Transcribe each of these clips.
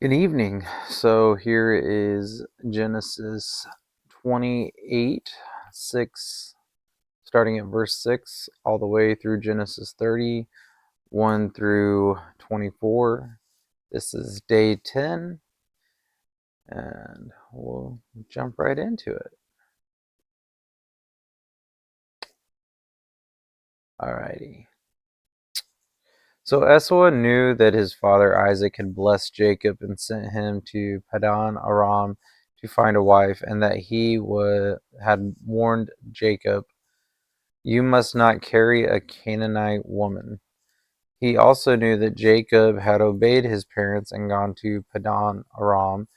Good evening. So here is Genesis 28, 6, starting at verse 6, all the way through Genesis 30, 1 through 24. This is day 10, and we'll jump right into it. Alrighty. So Esau knew that his father Isaac had blessed Jacob and sent him to Padan Aram to find a wife, and that he had warned Jacob, "You must not carry a Canaanite woman." He also knew that Jacob had obeyed his parents and gone to Padan Aram.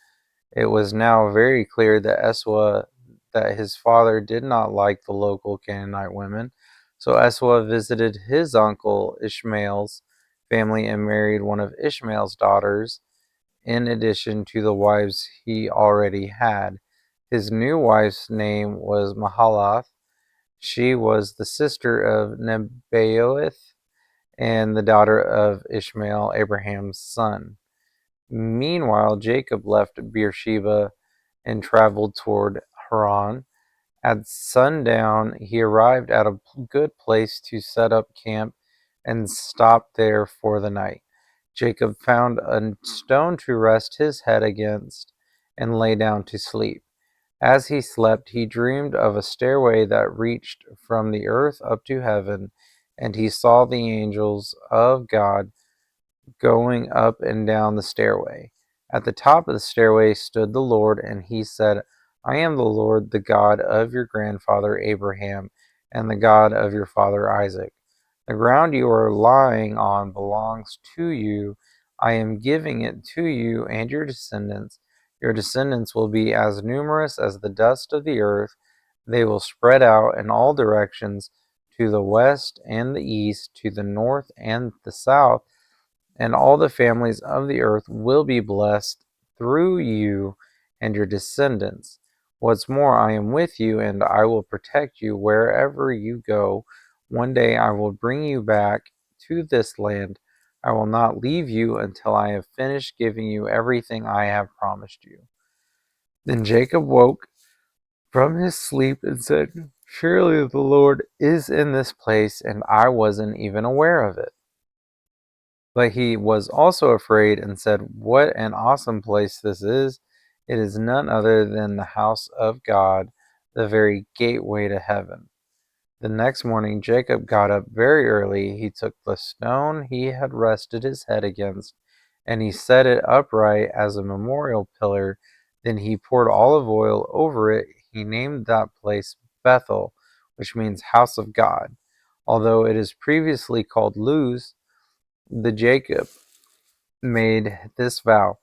It was now very clear that his father did not like the local Canaanite women. So Esau visited his uncle Ishmael's family and married one of Ishmael's daughters in addition to the wives he already had. His new wife's name was Mahalath. She was the sister of Nebaioth and the daughter of Ishmael, Abraham's son. Meanwhile, Jacob left Beersheba and traveled toward Haran. At sundown, he arrived at a good place to set up camp and stopped there for the night. Jacob found a stone to rest his head against and lay down to sleep. As he slept, he dreamed of a stairway that reached from the earth up to heaven, and he saw the angels of God going up and down the stairway. At the top of the stairway stood the Lord, and he said, "I am the Lord, the God of your grandfather Abraham, and the God of your father Isaac. The ground you are lying on belongs to you. I am giving it to you and your descendants. Your descendants will be as numerous as the dust of the earth. They will spread out in all directions, to the west and the east, to the north and the south, and all the families of the earth will be blessed through you and your descendants. What's more, I am with you, and I will protect you wherever you go. One day I will bring you back to this land. I will not leave you until I have finished giving you everything I have promised you." Then Jacob woke from his sleep and said, "Surely the Lord is in this place, and I wasn't even aware of it." But he was also afraid and said, "What an awesome place this is! It is none other than the house of God, the very gateway to heaven." The next morning Jacob got up very early. He took the stone he had rested his head against, and he set it upright as a memorial pillar. Then he poured olive oil over it. He named that place Bethel, which means house of God, although it is previously called Luz. The Jacob made this vow: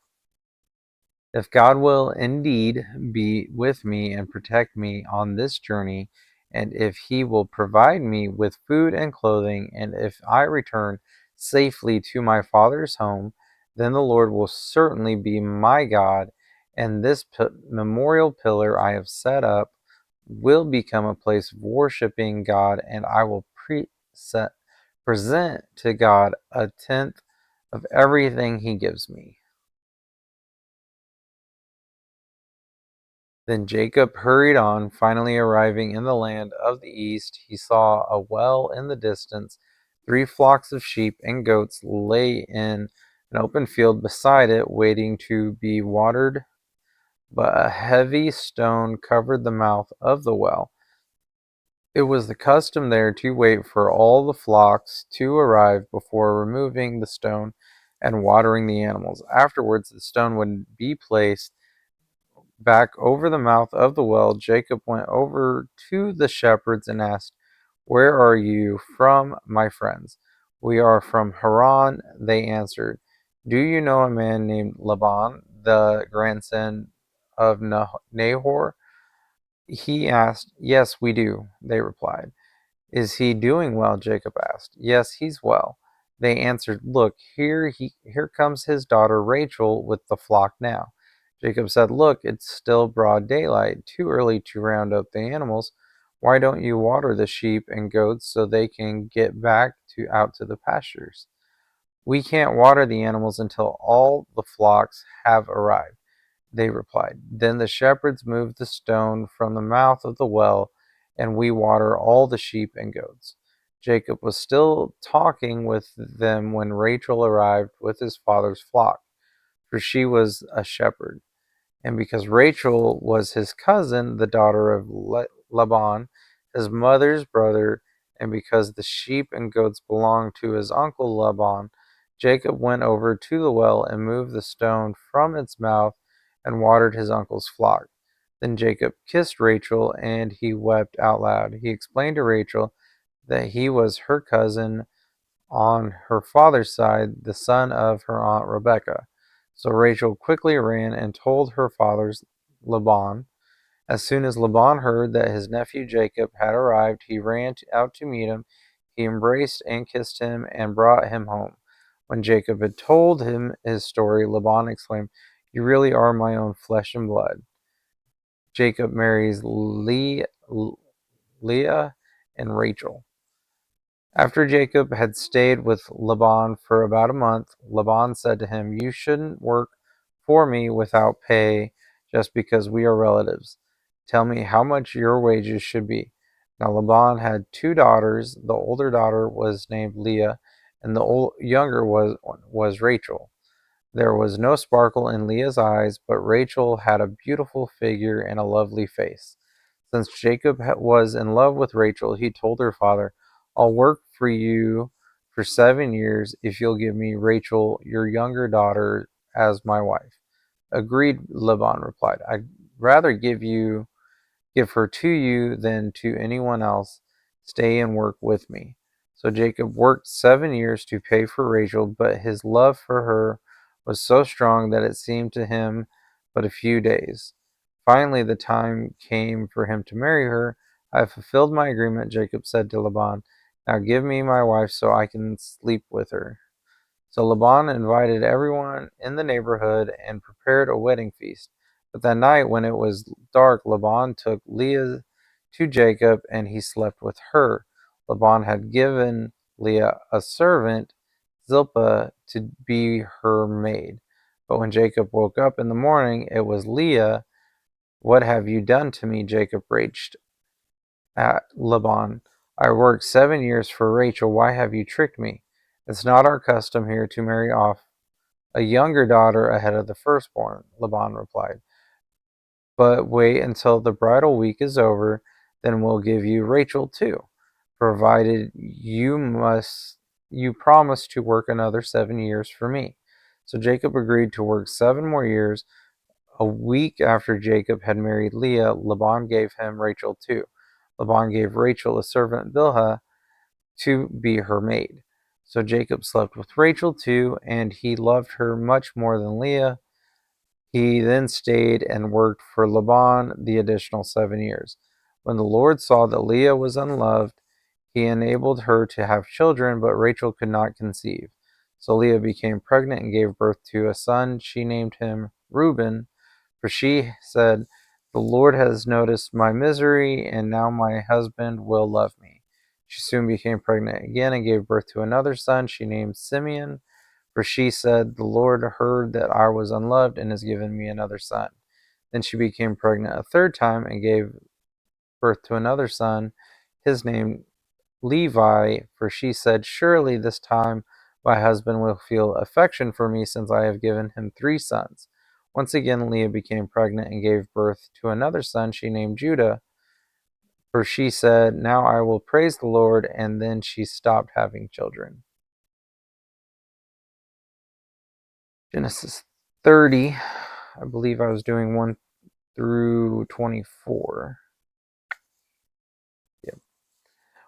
"If God will indeed be with me and protect me on this journey, and if he will provide me with food and clothing, and if I return safely to my father's home, then the Lord will certainly be my God, and this memorial pillar I have set up will become a place of worshiping God, and I will present to God a tenth of everything he gives me." Then Jacob hurried on. Finally arriving in the land of the east, he saw a well in the distance. 3 flocks of sheep and goats lay in an open field beside it, waiting to be watered, but a heavy stone covered the mouth of the well. It was the custom there to wait for all the flocks to arrive before removing the stone and watering the animals. Afterwards, the stone would be placed back over the mouth of the well. Jacob went over to the shepherds and asked, "Where are you from, my friends?" "We are from Haran," they answered. "Do you know a man named Laban, the grandson of Nahor?" he asked. "Yes, we do," they replied. "Is he doing well?" Jacob asked. "Yes, he's well." They answered, "Look, here comes his daughter Rachel with the flock now." Jacob said, "Look, it's still broad daylight, too early to round up the animals. Why don't you water the sheep and goats so they can get back out to the pastures?" We can't water the animals until all the flocks have arrived, they replied. Then the shepherds moved the stone from the mouth of the well, and we water all the sheep and goats. Jacob was still talking with them when Rachel arrived with his father's flock, for she was a shepherd. And because Rachel was his cousin, the daughter of Laban, his mother's brother, and because the sheep and goats belonged to his uncle Laban, Jacob went over to the well and moved the stone from its mouth and watered his uncle's flock. Then Jacob kissed Rachel, and he wept out loud. He explained to Rachel that he was her cousin on her father's side, the son of her aunt Rebekah. So Rachel quickly ran and told her father's Laban. As soon as Laban heard that his nephew Jacob had arrived, he ran out to meet him. He embraced and kissed him and brought him home. When Jacob had told him his story, Laban exclaimed, "You really are my own flesh and blood." Jacob marries Leah and Rachel. After Jacob had stayed with Laban for about a month, Laban said to him, "You shouldn't work for me without pay just because we are relatives. Tell me how much your wages should be." Now Laban had two daughters. The older daughter was named Leah, and the younger was Rachel. There was no sparkle in Leah's eyes, but Rachel had a beautiful figure and a lovely face. Since Jacob was in love with Rachel, he told her father, "I'll work for you for 7 years if you'll give me Rachel, your younger daughter, as my wife." "Agreed," Laban replied. "I'd rather give her to you than to anyone else. Stay and work with me." So Jacob worked 7 years to pay for Rachel, but his love for her was so strong that it seemed to him but a few days. Finally, the time came for him to marry her. "I have fulfilled my agreement," Jacob said to Laban. "Now give me my wife so I can sleep with her." So Laban invited everyone in the neighborhood and prepared a wedding feast. But that night, when it was dark, Laban took Leah to Jacob, and he slept with her. Laban had given Leah a servant, Zilpah, to be her maid. But when Jacob woke up in the morning, it was Leah. "What have you done to me?" Jacob raged at Laban. "I worked 7 years for Rachel. Why have you tricked me? It's not our custom here to marry off a younger daughter ahead of the firstborn," Laban replied. "But wait until the bridal week is over, then we'll give you Rachel too, provided you promise to work another 7 years for me." So Jacob agreed to work 7 more years. A week after Jacob had married Leah, Laban gave him Rachel too. Laban gave Rachel a servant, Bilhah, to be her maid. So Jacob slept with Rachel too, and he loved her much more than Leah. He then stayed and worked for Laban the additional 7 years. When the Lord saw that Leah was unloved, he enabled her to have children, but Rachel could not conceive. So Leah became pregnant and gave birth to a son. She named him Reuben, for she said, "The Lord has noticed my misery, and now my husband will love me." She soon became pregnant again and gave birth to another son. She named Simeon, for she said, "The Lord heard that I was unloved and has given me another son." Then she became pregnant a third time and gave birth to another son. His name Levi, for she said, "Surely this time my husband will feel affection for me, since I have given him 3 sons." Once again, Leah became pregnant and gave birth to another son she named Judah, for she said, "Now I will praise the Lord," and then she stopped having children. Genesis 30, I believe I was doing 1 through 24. Yep.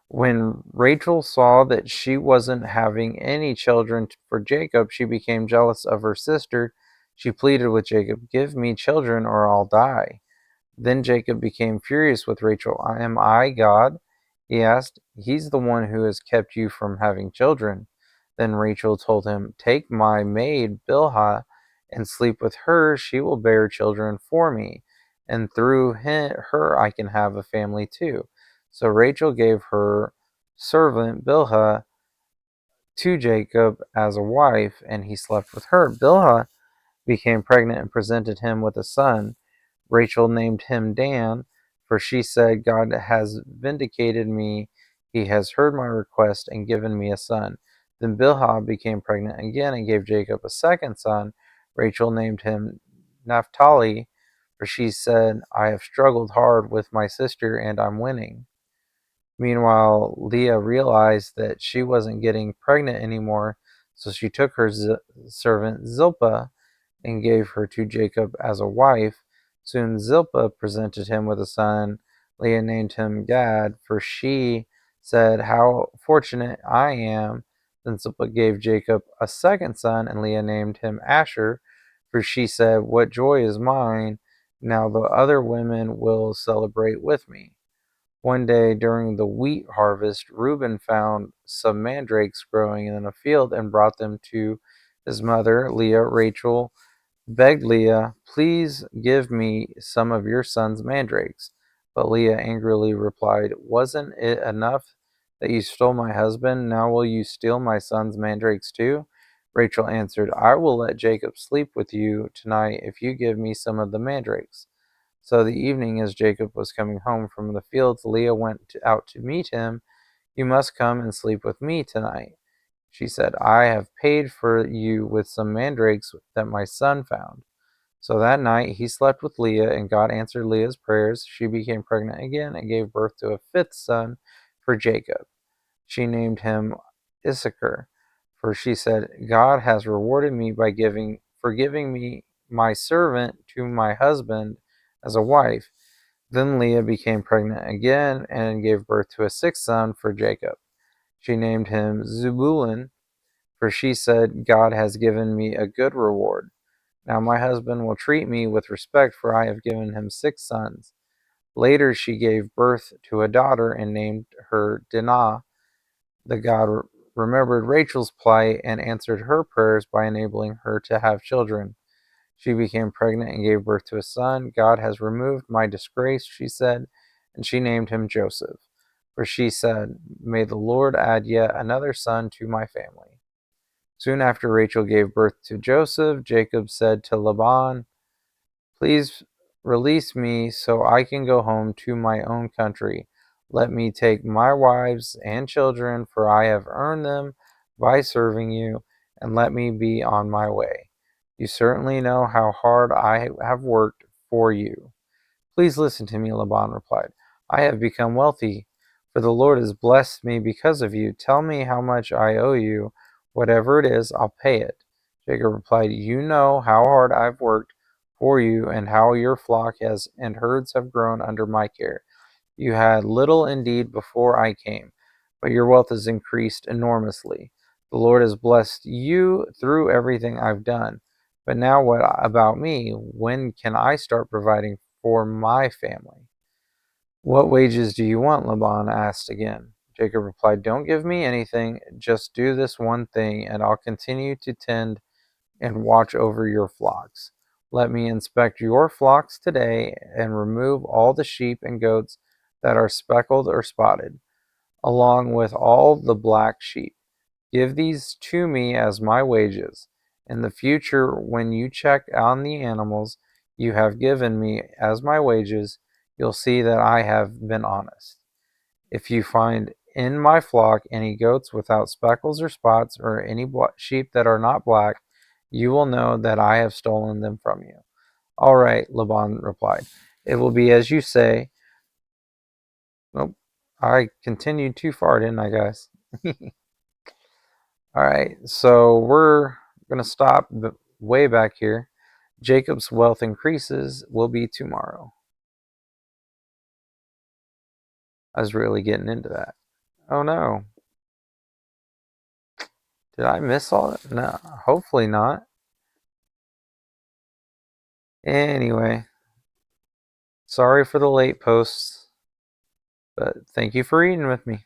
When Rachel saw that she wasn't having any children for Jacob, she became jealous of her sister. She pleaded with Jacob, "Give me children or I'll die." Then Jacob became furious with Rachel. "Am I God?" he asked. "He's the one who has kept you from having children." Then Rachel told him, "Take my maid Bilhah and sleep with her. She will bear children for me, and through her I can have a family too." So Rachel gave her servant Bilhah to Jacob as a wife, and he slept with her. Bilhah became pregnant and presented him with a son. Rachel named him Dan, for she said, God has vindicated me. He has heard my request and given me a son. Then Bilhah became pregnant again and gave Jacob a second son. Rachel named him Naphtali, for she said, I have struggled hard with my sister and I'm winning. Meanwhile, Leah realized that she wasn't getting pregnant anymore, so she took her servant Zilpah and gave her to Jacob as a wife. Soon Zilpah presented him with a son. Leah named him Gad, for she said, How fortunate I am. Then Zilpah gave Jacob a second son, and Leah named him Asher, for she said, What joy is mine! Now the other women will celebrate with me. One day during the wheat harvest, Reuben found some mandrakes growing in a field and brought them to his mother, Leah. Rachel begged Leah, Please give me some of your son's mandrakes. But Leah angrily replied, Wasn't it enough that you stole my husband? Now will you steal my son's mandrakes too? Rachel answered, I will let Jacob sleep with you tonight if you give me some of the mandrakes. So the evening, as Jacob was coming home from the fields, Leah went out to meet him. You must come and sleep with me tonight. She said, I have paid for you with some mandrakes that my son found. So that night he slept with Leah, and God answered Leah's prayers. She became pregnant again and gave birth to a fifth son for Jacob. She named him Issachar, for she said, God has rewarded me by giving me my servant to my husband as a wife. Then Leah became pregnant again and gave birth to a sixth son for Jacob. She named him Zebulun, for she said, God has given me a good reward. Now my husband will treat me with respect, for I have given him six sons. Later she gave birth to a daughter and named her Dinah. The God remembered Rachel's plight and answered her prayers by enabling her to have children. She became pregnant and gave birth to a son. God has removed my disgrace, she said, and she named him Joseph. For she said, May the Lord add yet another son to my family. Soon after Rachel gave birth to Joseph, Jacob said to Laban, Please release me so I can go home to my own country. Let me take my wives and children, for I have earned them by serving you, and let me be on my way. You certainly know how hard I have worked for you. Please listen to me, Laban replied. I have become wealthy, for the Lord has blessed me because of you. Tell me how much I owe you. Whatever it is, I'll pay it. Jacob replied, You know how hard I've worked for you, and how your flock has and herds have grown under my care. You had little indeed before I came, but your wealth has increased enormously. The Lord has blessed you through everything I've done. But now what about me? When can I start providing for my family? What wages do you want? Laban asked again. Jacob replied, Don't give me anything, just do this one thing, and I'll continue to tend and watch over your flocks. Let me inspect your flocks today and remove all the sheep and goats that are speckled or spotted, along with all the black sheep. Give these to me as my wages. In the future, when you check on the animals you have given me as my wages, you'll see that I have been honest. If you find in my flock any goats without speckles or spots, or any sheep that are not black, you will know that I have stolen them from you. All right, Laban replied. It will be as you say. Nope, I continued too far, didn't I, guys? All right, so we're going to stop way back here. Jacob's wealth increases will be tomorrow. I was really getting into that. Oh no. Did I miss all that? No, hopefully not. Anyway, sorry for the late posts, but thank you for reading with me.